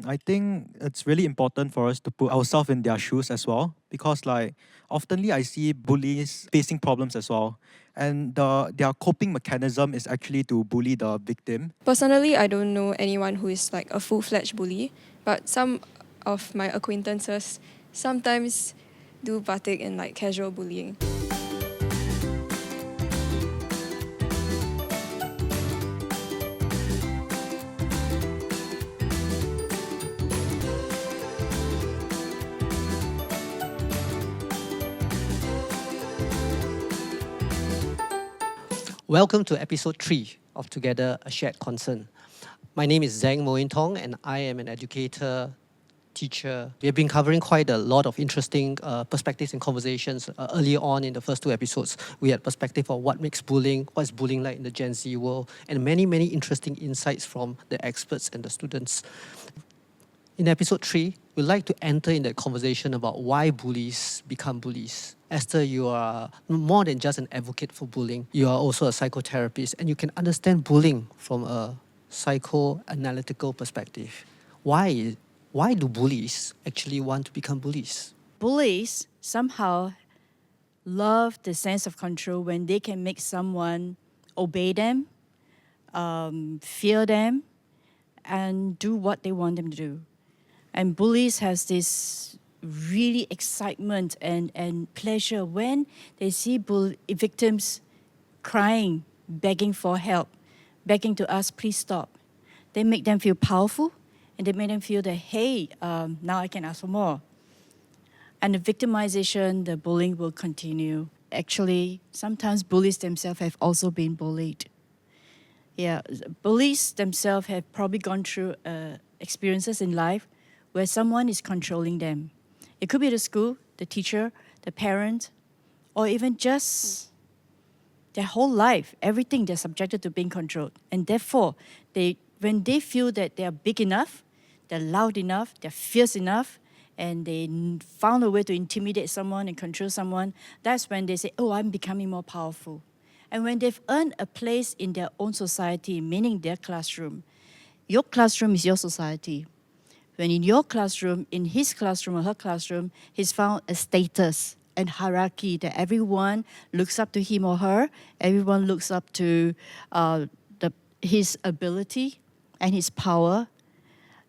I think it's really important for us to put ourselves in their shoes as well, because oftenly I see bullies facing problems as well, and their coping mechanism is actually to bully the victim. Personally, I don't know anyone who is like a full-fledged bully, but some of my acquaintances sometimes do partake in like casual bullying. Welcome to episode 3 of Together, ASharedConcern. My name is Tzang, Tong, and I am an educator, teacher. We have been covering quite a lot of interesting perspectives and conversations earlier on in the first 2 episodes. We had perspective of what makes bullying, what's bullying like in the Gen Z world, and many interesting insights from the experts and the students. In episode 3, we'd like to enter in that conversation about why bullies become bullies. Esther, you are more than just an advocate for bullying. You are also a psychotherapist, and you can understand bullying from a psychoanalytical perspective. Why do bullies actually want to become bullies? Bullies somehow love the sense of control when they can make someone obey them, fear them, and do what they want them to do. And bullies has this really excitement and pleasure when they see victims crying, begging for help, begging to us, please stop. They make them feel powerful, and they make them feel that, hey, now I can ask for more. And the victimization, the bullying will continue. Actually, sometimes bullies themselves have also been bullied. Yeah, bullies themselves have probably gone through experiences in life where someone is controlling them. It could be the school, the teacher, the parent, or even just their whole life, everything they're subjected to being controlled. And therefore, when they feel that they are big enough, they're loud enough, they're fierce enough, and they found a way to intimidate someone and control someone, that's when they say, oh, I'm becoming more powerful. And when they've earned a place in their own society, meaning their classroom, your classroom is your society. When in your classroom, in his classroom or her classroom, he's found a status and hierarchy that everyone looks up to him or her, everyone looks up to his ability and his power,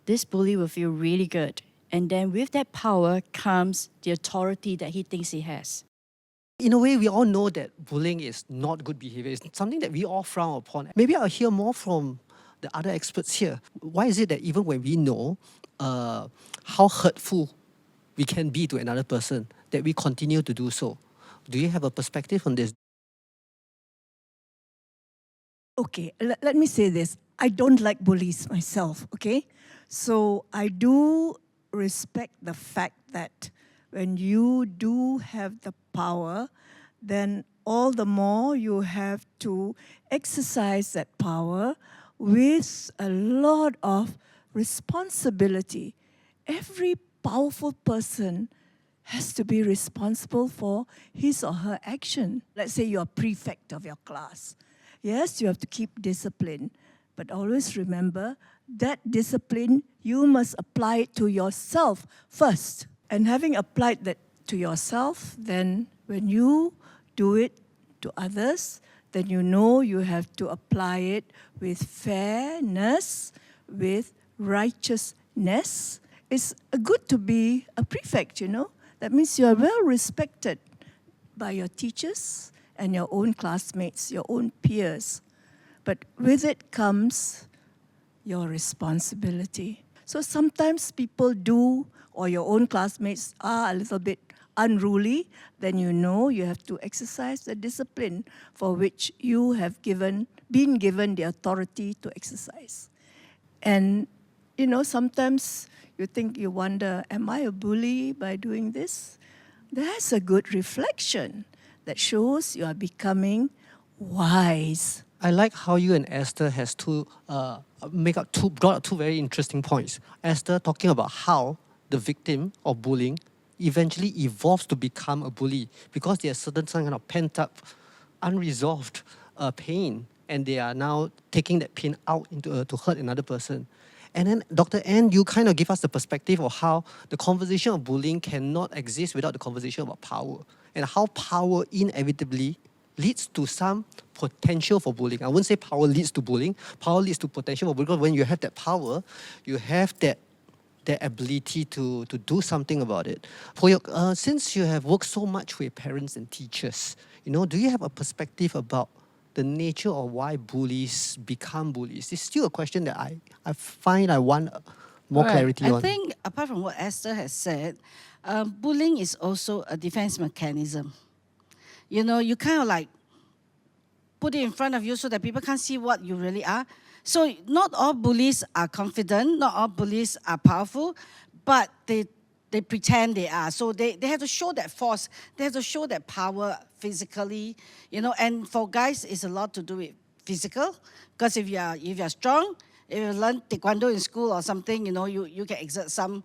this bully will feel really good. And then with that power comes the authority that he thinks he has. In a way, we all know that bullying is not good behavior. It's something that we all frown upon. Maybe I'll hear more from the other experts here. Why is it that even when we know how hurtful we can be to another person, that we continue to do so? Do you have a perspective on this? Okay, let me say this. I don't like bullies myself, okay? So I do respect the fact that when you do have the power, then all the more you have to exercise that power with a lot of responsibility. Every powerful person has to be responsible for his or her action. Let's say you're a prefect of your class. Yes, you have to keep discipline, but always remember that discipline, you must apply it to yourself first. And having applied that to yourself, then when you do it to others, then you know you have to apply it with fairness, with righteousness. It's good to be a prefect, you know. That means you are well respected by your teachers and your own classmates, your own peers. But with it comes your responsibility. So sometimes people do, or your own classmates are a little bit unruly, then you know you have to exercise the discipline for which you have been given the authority to exercise. And, you know, sometimes you wonder, am I a bully by doing this? That's a good reflection that shows you are becoming wise. I like how you and Esther has brought up two very interesting points. Esther talking about how the victim of bullying eventually evolves to become a bully because there's certain kind of pent up, unresolved pain, and they are now taking that pain out to hurt another person. And then Dr. N, you kind of give us the perspective of how the conversation of bullying cannot exist without the conversation about power, and how power inevitably leads to some potential for bullying. I wouldn't say power leads to bullying. Power leads to potential for bullying, because when you have that power, you have that ability to do something about it. For your, since you have worked so much with parents and teachers, do you have a perspective about the nature of why bullies become bullies? It's still a question that I find I want more clarity on. I think apart from what Esther has said, bullying is also a defense mechanism. You kind of like put it in front of you so that people can't see what you really are. So not all bullies are confident, not all bullies are powerful, but they pretend they are. So they have to show that force, they have to show that power physically, and for guys, it's a lot to do with physical, because if you're strong, if you learn taekwondo in school or something, you can exert some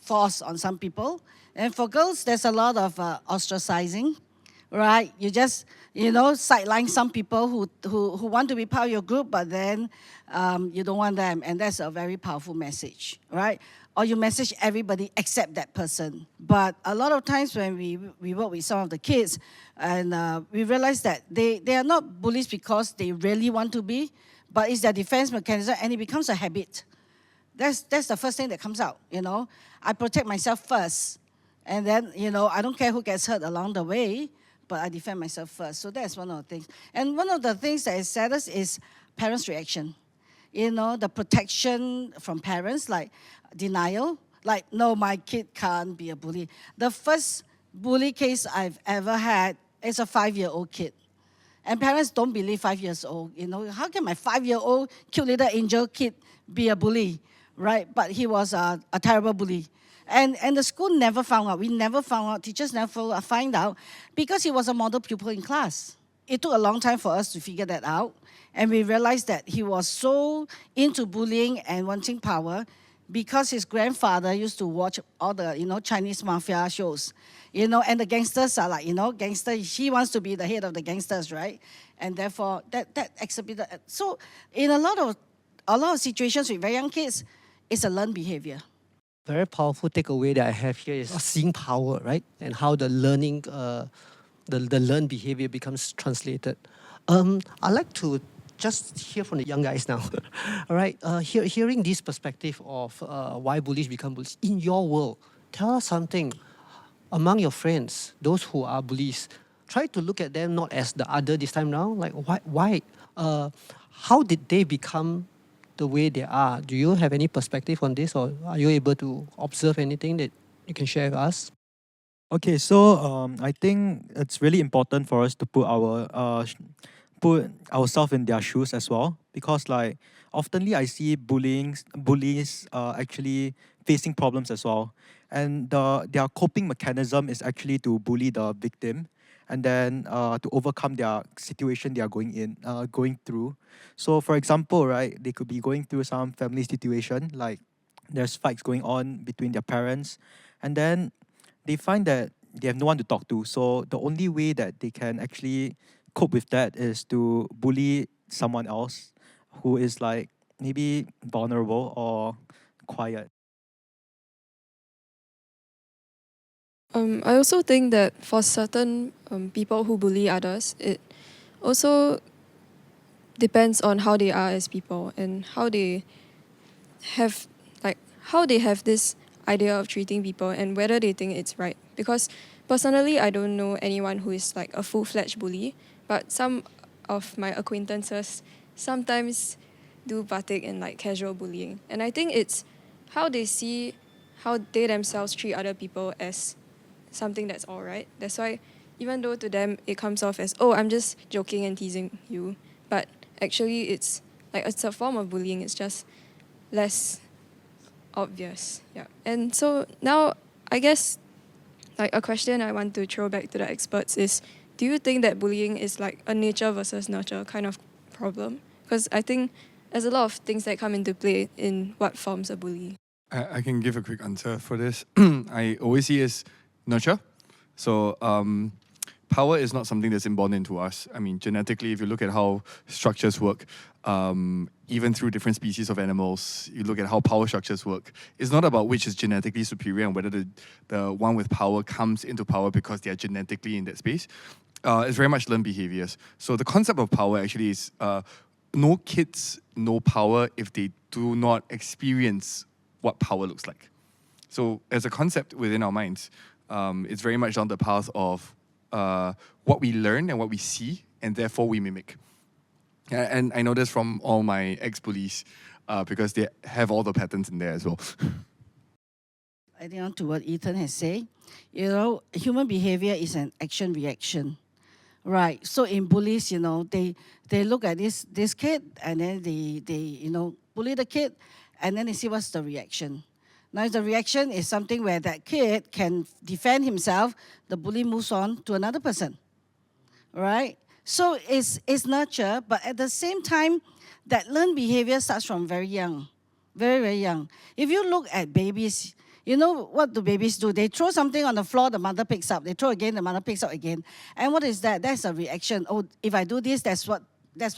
force on some people. And for girls, there's a lot of ostracizing, right? You just, sideline some people who want to be part of your group, but then you don't want them. And that's a very powerful message, right? Or you message everybody except that person. But a lot of times when we work with some of the kids, and we realize that they are not bullies because they really want to be, but it's their defense mechanism, and it becomes a habit. That's the first thing that comes out, I protect myself first. And then, I don't care who gets hurt along the way, but I defend myself first. So that's one of the things. And one of the things that is saddest is parents' reaction. The protection from parents, like denial, like, no, my kid can't be a bully. The first bully case I've ever had is a 5-year-old kid. And parents don't believe 5 years old. How can my 5-year-old cute little angel kid be a bully, right? But he was a terrible bully. And the school never found out. We never found out. Teachers never find out, because he was a model pupil in class. It took a long time for us to figure that out. And we realized that he was so into bullying and wanting power because his grandfather used to watch all the, Chinese mafia shows. And the gangsters are like, gangster, he wants to be the head of the gangsters, right? And therefore, that exhibited. So in a lot of situations with very young kids, it's a learned behavior. Very powerful takeaway that I have here is seeing power, right? And how the learning, the learned behavior becomes translated. I'd like to just hear from the young guys now. All right, hearing this perspective of why bullies become bullies in your world, tell us something. Among your friends, those who are bullies, try to look at them not as the other this time now. Like, why? How did they become the way they are? Do you have any perspective on this, or are you able to observe anything that you can share with us? Okay, so I think it's really important for us to put ourselves in their shoes as well, because like oftenly I see bullies actually facing problems as well, and their coping mechanism is actually to bully the victim, and then to overcome their situation they are going through. So for example, right, they could be going through some family situation, like there's fights going on between their parents, and then they find that they have no one to talk to. So the only way that they can actually cope with that is to bully someone else who is like maybe vulnerable or quiet. I also think that for certain people who bully others, it also depends on how they are as people and how they have this idea of treating people and whether they think it's right. Because personally, I don't know anyone who is like a full-fledged bully, but some of my acquaintances sometimes do partake in like casual bullying. And I think it's how they see how they themselves treat other people as something that's all right. That's why even though to them it comes off as, oh, I'm just joking and teasing you, but actually it's a form of bullying. It's just less obvious. Yeah. And so now I guess like a question I want to throw back to the experts is, do you think that bullying is like a nature versus nurture kind of problem? Because I think there's a lot of things that come into play in what forms a bully. I can give a quick answer for this. I always see it as nurture. So power is not something that's inborn into us. I mean, genetically, if you look at how structures work, even through different species of animals, you look at how power structures work. It's not about which is genetically superior and whether the one with power comes into power because they are genetically in that space. It's very much learned behaviors. So the concept of power actually is no kids know power if they do not experience what power looks like. So as a concept within our minds, it's very much on the path of what we learn and what we see, and therefore we mimic. And I know this from all my ex-bullies because they have all the patterns in there as well. Adding on to what Ethan has said, you know, human behavior is an action-reaction. Right, so in bullies, you know, they look at this kid and then they you know, bully the kid and then they see what's the reaction. Now if the reaction is something where that kid can defend himself, the bully moves on to another person, right? So it's nurture, but at the same time, that learned behavior starts from very young, very, very young. If you look at babies, you know what do babies do? They throw something on the floor, the mother picks up. They throw again, the mother picks up again. And what is that? That's a reaction. Oh, if I do this, that's what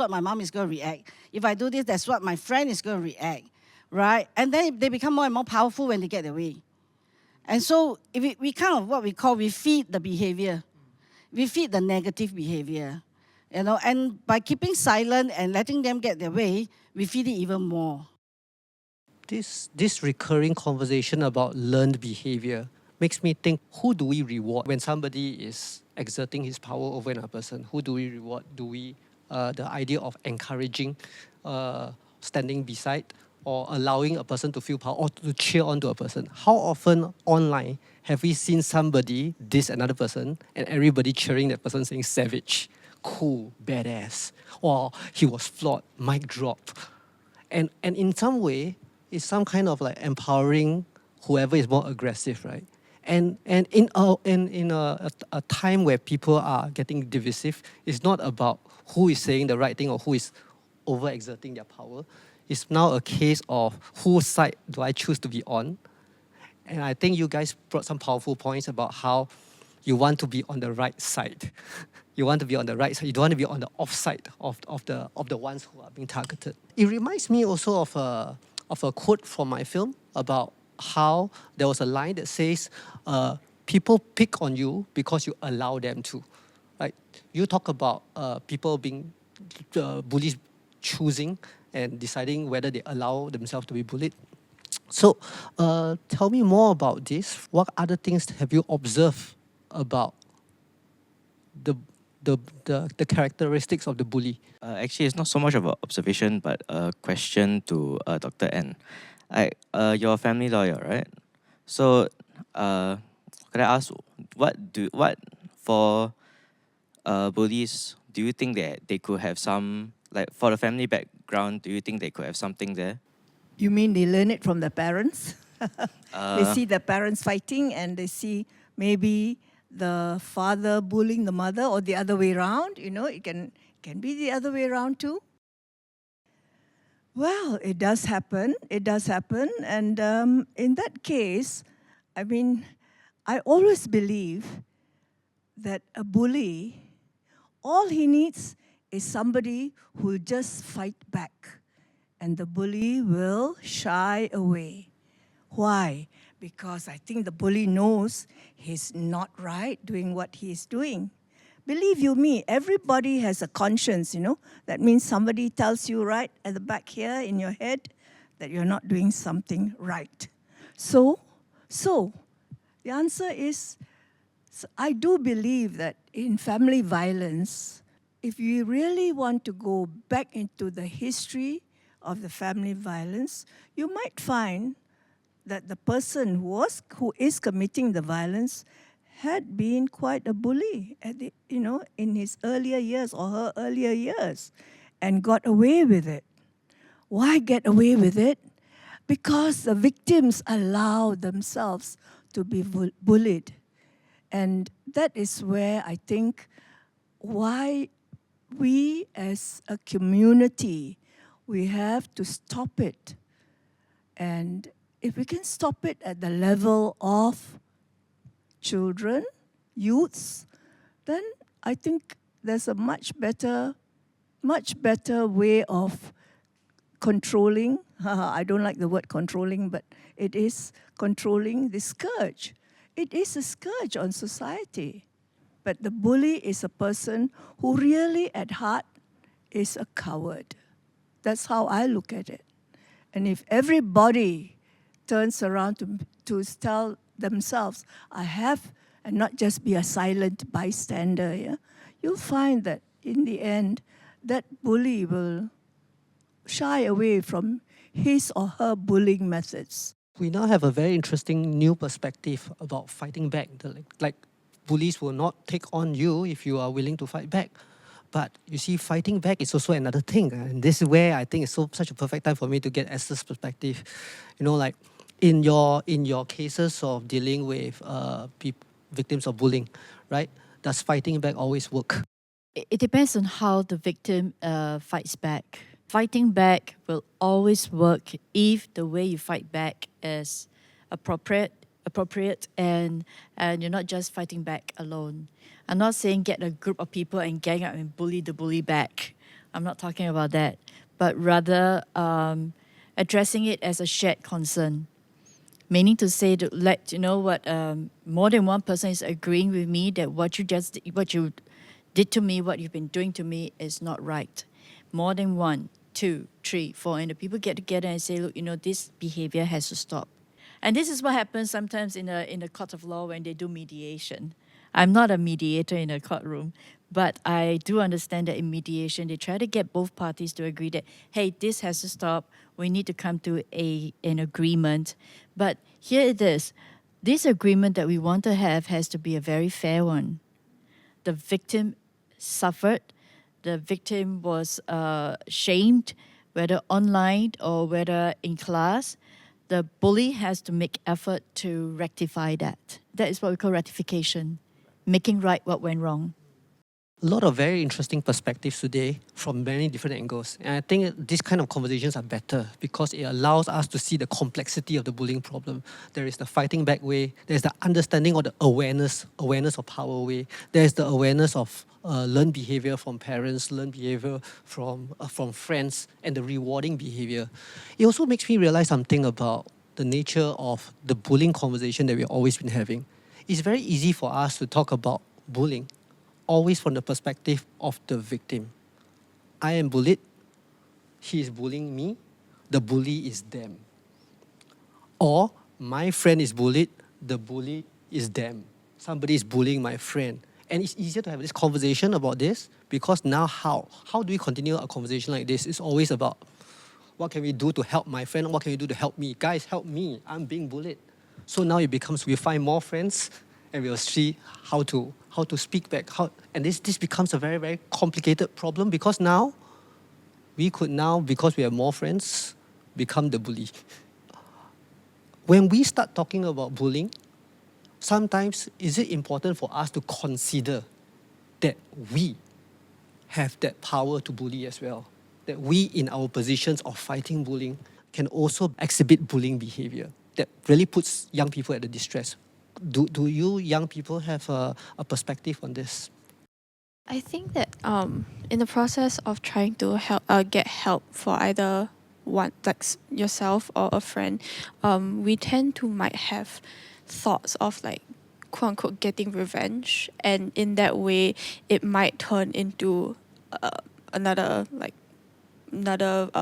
my mom is going to react. If I do this, that's what my friend is going to react, right? And then they become more and more powerful when they get their way. And so if we kind of what we call, we feed the behavior. We feed the negative behavior, you know. And by keeping silent and letting them get their way, we feed it even more. This recurring conversation about learned behavior makes me think, who do we reward when somebody is exerting his power over another person? Who do we reward? Do we, the idea of encouraging, standing beside, or allowing a person to feel power, or to cheer on to a person? How often online have we seen somebody diss another person and everybody cheering that person saying savage, cool, badass, or he was flawed, mic drop? And in some way, it's some kind of like empowering whoever is more aggressive, right? And in a time where people are getting divisive, it's not about who is saying the right thing or who is overexerting their power. It's now a case of whose side do I choose to be on. And I think you guys brought some powerful points about how you want to be on the right side. You want to be on the right side. You don't want to be on the off side of the ones who are being targeted. It reminds me also of a quote from my film about how there was a line that says, people pick on you because you allow them to. Right? You talk about people being bullies choosing and deciding whether they allow themselves to be bullied. So tell me more about this. What other things have you observed about the characteristics of the bully? Actually, it's not so much of an observation, but a question to Dr. N. You're a family lawyer, right? So, could I ask, what for bullies, do you think that they could have some, like for the family background, do you think they could have something there? You mean they learn it from their parents? They see their parents fighting and they see maybe the father bullying the mother or the other way around. You know, it can be the other way around too. Well, it does happen. It does happen. And in that case, I mean, I always believe that a bully, all he needs is somebody who will just fight back. And the bully will shy away. Why? Because I think the bully knows he's not right doing what he's doing. Believe you me, everybody has a conscience, you know. That means somebody tells you right at the back here in your head that you're not doing something right. So the answer is, I do believe that in family violence, if you really want to go back into the history of the family violence, you might find that the person who is committing the violence had been quite a bully in his earlier years or her earlier years and got away with it. Why get away with it? Because the victims allow themselves to be bullied. And that is where I think why we as a community, we have to stop it. And if we can stop it at the level of children, youths, then I think there's a much better much better way of controlling. I don't like the word controlling, but it is controlling the scourge. It is a scourge on society. But the bully is a person who really at heart is a coward. That's how I look at it. And if everybody turns around to tell themselves, I have, and not just be a silent bystander, yeah, you'll find that in the end, that bully will shy away from his or her bullying methods. We now have a very interesting new perspective about fighting back. Like bullies will not take on you if you are willing to fight back. But you see, fighting back is also another thing. And this is where I think it's such a perfect time for me to get Esther's perspective. You know, like in your cases of dealing with victims of bullying, right? Does fighting back always work? It depends on how the victim fights back. Fighting back will always work if the way you fight back is appropriate and you're not just fighting back alone. I'm not saying get a group of people and gang up and bully the bully back. I'm not talking about that. But rather addressing it as a shared concern. Meaning to say to let you know what more than one person is agreeing with me that what you did to me, what you've been doing to me is not right. More than 1, 2, 3, 4, and the people get together and say, look, this behavior has to stop. And this is what happens sometimes in a court of law when they do mediation. I'm not a mediator in a courtroom, but I do understand that in mediation, they try to get both parties to agree that, hey, this has to stop. We need to come to an agreement. But here it is. This agreement that we want to have has to be a very fair one. The victim suffered. The victim was shamed, whether online or whether in class. The bully has to make effort to rectify that. That is what we call rectification, making right what went wrong. A lot of very interesting perspectives today from many different angles. And I think these kind of conversations are better because it allows us to see the complexity of the bullying problem. There is the fighting back way, there's the understanding or the awareness of power way, there's the awareness of learned behavior from parents, learned behavior from friends, and the rewarding behavior. It also makes me realize something about the nature of the bullying conversation that we've always been having. It's very easy for us to talk about bullying always from the perspective of the victim. I am bullied, he is bullying me, the bully is them. Or my friend is bullied, the bully is them. Somebody is bullying my friend. And it's easier to have this conversation about this because now how? How do we continue a conversation like this? It's always about what can we do to help my friend? What can we do to help me? Guys, help me. I'm being bullied. So now it becomes we find more friends and we'll see how to speak back. And this becomes a very, very complicated problem because now we could now, because we have more friends, become the bully. When we start talking about bullying, sometimes is it important for us to consider that we have that power to bully as well? That we in our positions of fighting bullying can also exhibit bullying behavior that really puts young people at a distress. Do you young people have a perspective on this? I think that in the process of trying to get help for either one, like yourself or a friend, we tend to might have thoughts of like quote unquote getting revenge, and in that way it might turn into another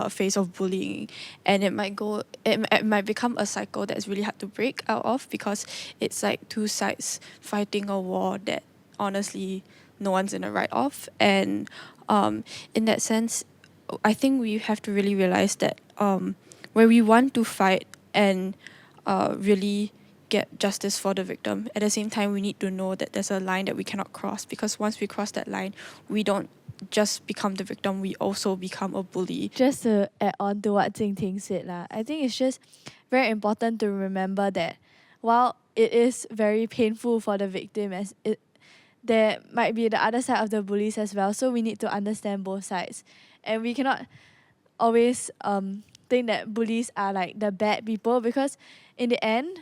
phase of bullying, and it might become a cycle that's really hard to break out of because it's like two sides fighting a war that honestly no one's in the right of. And in that sense, I think we have to really realize that where we want to fight and really get justice for the victim, at the same time we need to know that there's a line that we cannot cross, because once we cross that line, we don't just become the victim, we also become a bully. Just to add on to what Ting Ting said, I think it's just very important to remember that while it is very painful for the victim, there might be the other side of the bullies as well, so we need to understand both sides. And we cannot always think that bullies are like the bad people, because in the end,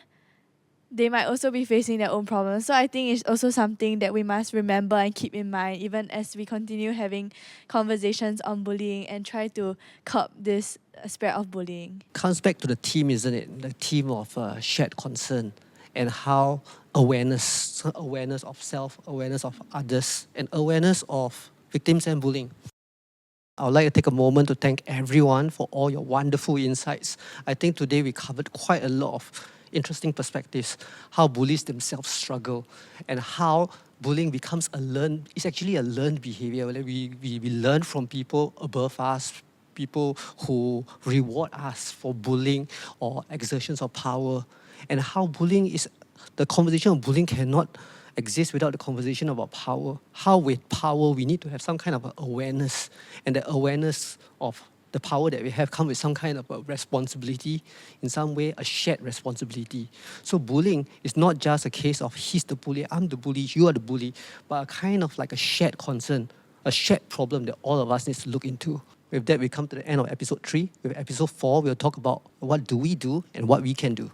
they might also be facing their own problems. So I think it's also something that we must remember and keep in mind even as we continue having conversations on bullying and try to curb this spread of bullying. Comes back to the theme, isn't it? The theme of shared concern and how awareness of self, awareness of others, and awareness of victims and bullying. I would like to take a moment to thank everyone for all your wonderful insights. I think today we covered quite a lot of interesting perspectives, how bullies themselves struggle, and how bullying becomes it's actually a learned behavior. We learn from people above us, people who reward us for bullying or exertions of power, and how the conversation of bullying cannot exist without the conversation about power. How with power we need to have some kind of awareness, and the awareness of the power that we have comes with some kind of a responsibility, in some way a shared responsibility. So bullying is not just a case of he's the bully, I'm the bully, you are the bully, but a kind of like a shared concern, a shared problem that all of us need to look into. With that, we come to the end of episode 3. With episode 4, we'll talk about what do we do and what we can do.